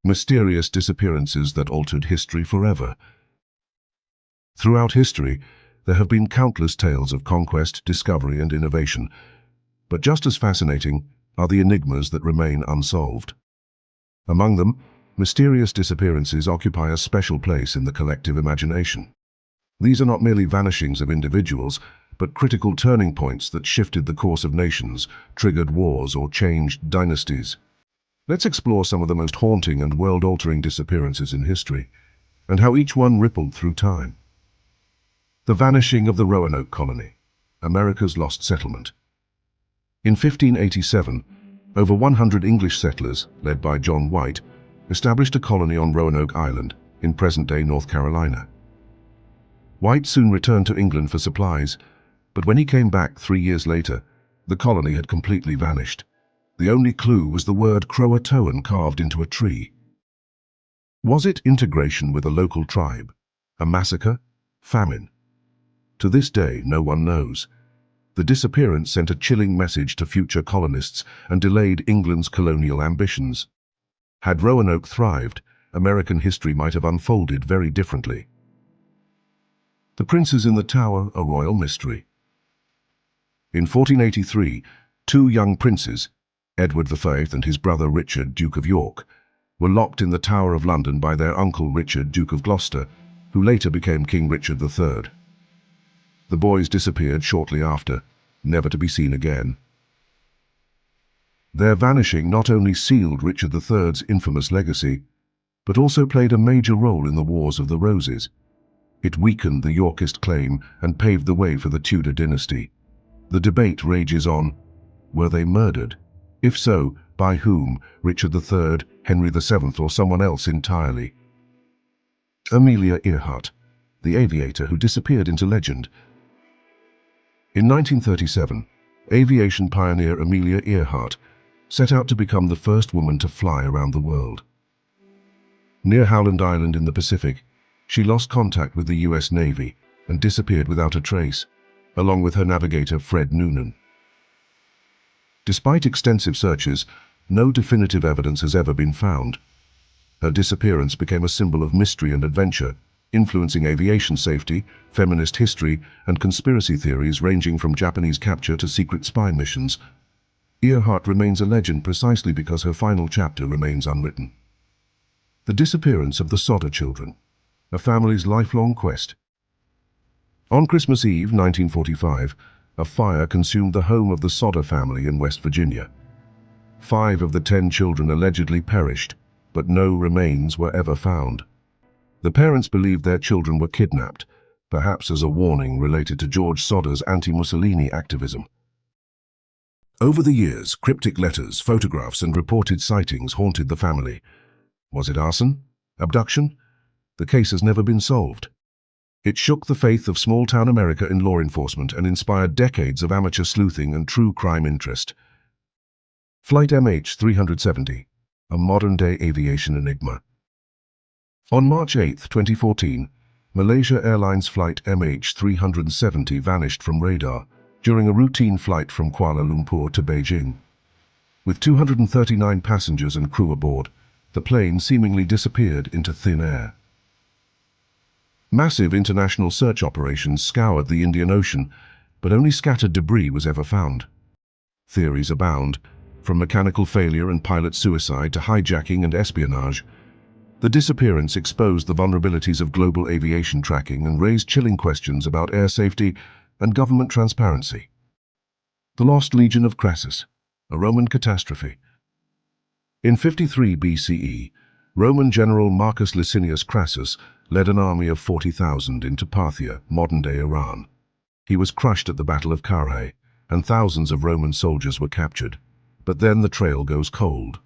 Mysterious disappearances that altered history forever. Throughout history, there have been countless tales of conquest, discovery, and innovation. But just as fascinating are the enigmas that remain unsolved. Among them, mysterious disappearances occupy a special place in the collective imagination. These are not merely vanishings of individuals, but critical turning points that shifted the course of nations, triggered wars, or changed dynasties. Let's explore some of the most haunting and world-altering disappearances in history, and how each one rippled through time. The vanishing of the Roanoke colony, America's lost settlement. In 1587, over 100 English settlers, led by John White, established a colony on Roanoke Island, in present-day North Carolina. White soon returned to England for supplies, but when he came back 3 years later, the colony had completely vanished. The only clue was the word Croatoan carved into a tree. Was it integration with a local tribe? A massacre? Famine? To this day, no one knows. The disappearance sent a chilling message to future colonists and delayed England's colonial ambitions. Had Roanoke thrived, American history might have unfolded very differently. The Princes in the Tower, a royal mystery. In 1483, two young princes, Edward V and his brother Richard, Duke of York, were locked in the Tower of London by their uncle Richard, Duke of Gloucester, who later became King Richard III. The boys disappeared shortly after, never to be seen again. Their vanishing not only sealed Richard III's infamous legacy, but also played a major role in the Wars of the Roses. It weakened the Yorkist claim and paved the way for the Tudor dynasty. The debate rages on: were they murdered? If so, by whom? Richard III, Henry VII, or someone else entirely? Amelia Earhart, the aviator who disappeared into legend. In 1937, aviation pioneer Amelia Earhart set out to become the first woman to fly around the world. Near Howland Island in the Pacific, she lost contact with the US Navy and disappeared without a trace, along with her navigator Fred Noonan. Despite extensive searches, no definitive evidence has ever been found. Her disappearance became a symbol of mystery and adventure, influencing aviation safety, feminist history, and conspiracy theories ranging from Japanese capture to secret spy missions. Earhart remains a legend precisely because her final chapter remains unwritten. The disappearance of the Sodder children, a family's lifelong quest. On Christmas Eve, 1945, a fire consumed the home of the Sodder family in West Virginia. 5 of the 10 children allegedly perished, but no remains were ever found. The parents believed their children were kidnapped, perhaps as a warning related to George Sodder's anti-Mussolini activism. Over the years, cryptic letters, photographs, and reported sightings haunted the family. Was it arson? Abduction? The case has never been solved. It shook the faith of small-town America in law enforcement and inspired decades of amateur sleuthing and true crime interest. Flight MH370, a modern-day aviation enigma. On March 8, 2014, Malaysia Airlines Flight MH370 vanished from radar during a routine flight from Kuala Lumpur to Beijing. With 239 passengers and crew aboard, the plane seemingly disappeared into thin air. Massive international search operations scoured the Indian Ocean, but only scattered debris was ever found. Theories abound, from mechanical failure and pilot suicide to hijacking and espionage. The disappearance exposed the vulnerabilities of global aviation tracking and raised chilling questions about air safety and government transparency. The Lost Legion of Crassus, a Roman catastrophe. In 53 BCE, Roman general Marcus Licinius Crassus led an army of 40,000 into Parthia, modern-day Iran. He was crushed at the Battle of Carrhae, and thousands of Roman soldiers were captured. But then the trail goes cold.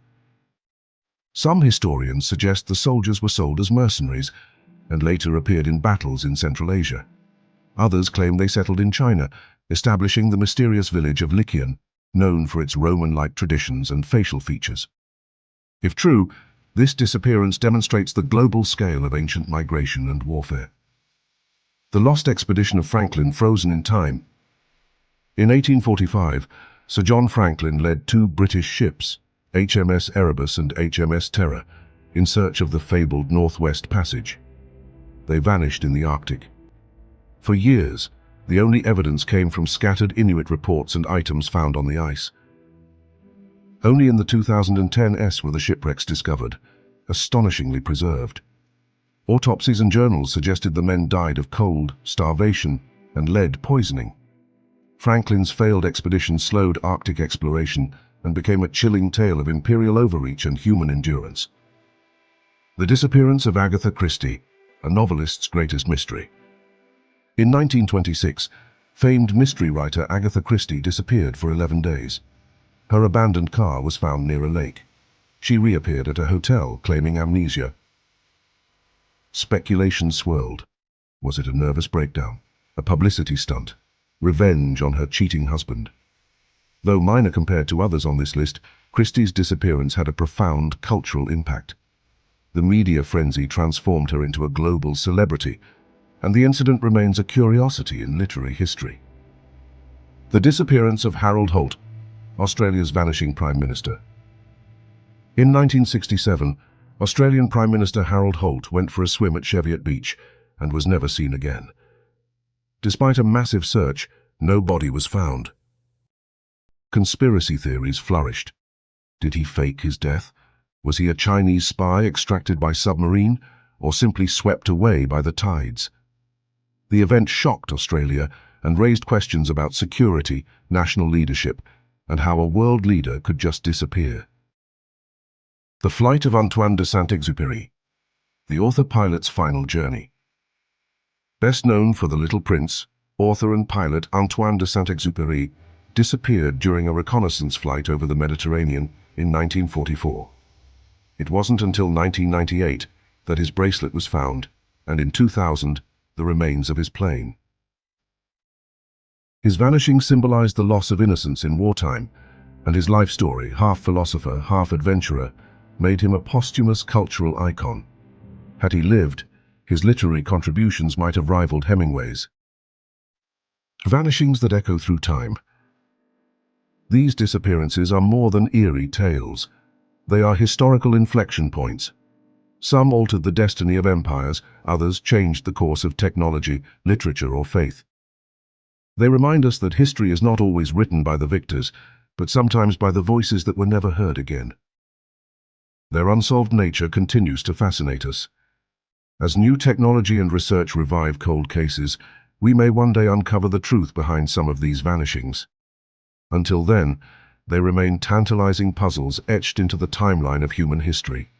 Some historians suggest the soldiers were sold as mercenaries and later appeared in battles in Central Asia. Others claim they settled in China, establishing the mysterious village of Lycian, known for its Roman-like traditions and facial features. If true, this disappearance demonstrates the global scale of ancient migration and warfare. The lost expedition of Franklin, frozen in time. In 1845, Sir John Franklin led 2 British ships, HMS Erebus and HMS Terror, in search of the fabled Northwest Passage. They vanished in the Arctic. For years, the only evidence came from scattered Inuit reports and items found on the ice. Only in the 2010s were the shipwrecks discovered, astonishingly preserved. Autopsies and journals suggested the men died of cold, starvation, and lead poisoning. Franklin's failed expedition slowed Arctic exploration and became a chilling tale of imperial overreach and human endurance. The disappearance of Agatha Christie, a novelist's greatest mystery. In 1926, famed mystery writer Agatha Christie disappeared for 11 days. Her abandoned car was found near a lake. She reappeared at a hotel, claiming amnesia. Speculation swirled. Was it a nervous breakdown? A publicity stunt? Revenge on her cheating husband? Though minor compared to others on this list, Christie's disappearance had a profound cultural impact. The media frenzy transformed her into a global celebrity, and the incident remains a curiosity in literary history. The disappearance of Harold Holt, Australia's vanishing Prime Minister. In 1967, Australian Prime Minister Harold Holt went for a swim at Cheviot Beach and was never seen again. Despite a massive search, no body was found. Conspiracy theories flourished. Did he fake his death? Was he a Chinese spy extracted by submarine, or simply swept away by the tides? The event shocked Australia and raised questions about security, national leadership, and how a world leader could just disappear. The flight of Antoine de Saint-Exupéry, the author-pilot's final journey. Best known for The Little Prince, author and pilot Antoine de Saint-Exupéry disappeared during a reconnaissance flight over the Mediterranean in 1944. It wasn't until 1998 that his bracelet was found, and in 2000, the remains of his plane. His vanishing symbolized the loss of innocence in wartime, and his life story, half philosopher, half adventurer, made him a posthumous cultural icon. Had he lived, his literary contributions might have rivaled Hemingway's. Vanishings that echo through time. These disappearances are more than eerie tales. They are historical inflection points. Some altered the destiny of empires, others changed the course of technology, literature, or faith. They remind us that history is not always written by the victors, but sometimes by the voices that were never heard again. Their unsolved nature continues to fascinate us. As new technology and research revive cold cases, we may one day uncover the truth behind some of these vanishings. Until then, they remain tantalizing puzzles etched into the timeline of human history.